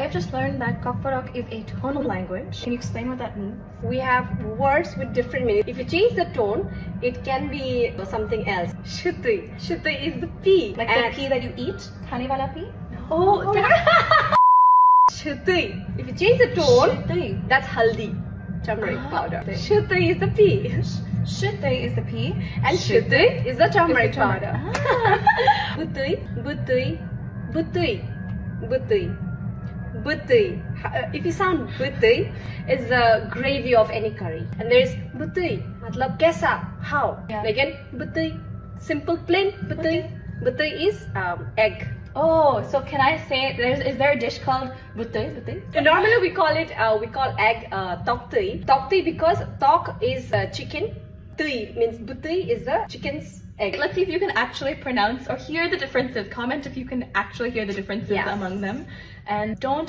I've just learned that Kokborok is a tonal language. Can you explain what that means? We have words with different meanings. If you change the tone, it can be something else. Shuddhi. Shuddhi is the P. Like the pea that you eat? Khane wala pea? Oh, Shuddhi. If you change the tone, Shuddhi. that's haldi, turmeric powder. Shuddhi is the P. Shuddhi is the pea. And Shuddhi is the turmeric turmeric. powder. Buddhi, buddhi, buddhi, buddhi, buddhi. If you sound buddhi, it's the gravy of any curry. And there's buddhi, matlab kaisa, how. Yeah. Again, buddhi, simple plain buddhi. Buddhi is egg. Oh, so can I say is there a dish called buttoi? So normally we call egg tokti. Tokti because tok is chicken. Tui means buddhi is the chicken's egg. Let's see if you can actually pronounce or hear the differences. Comment if you can actually hear the differences Yes. among them. And don't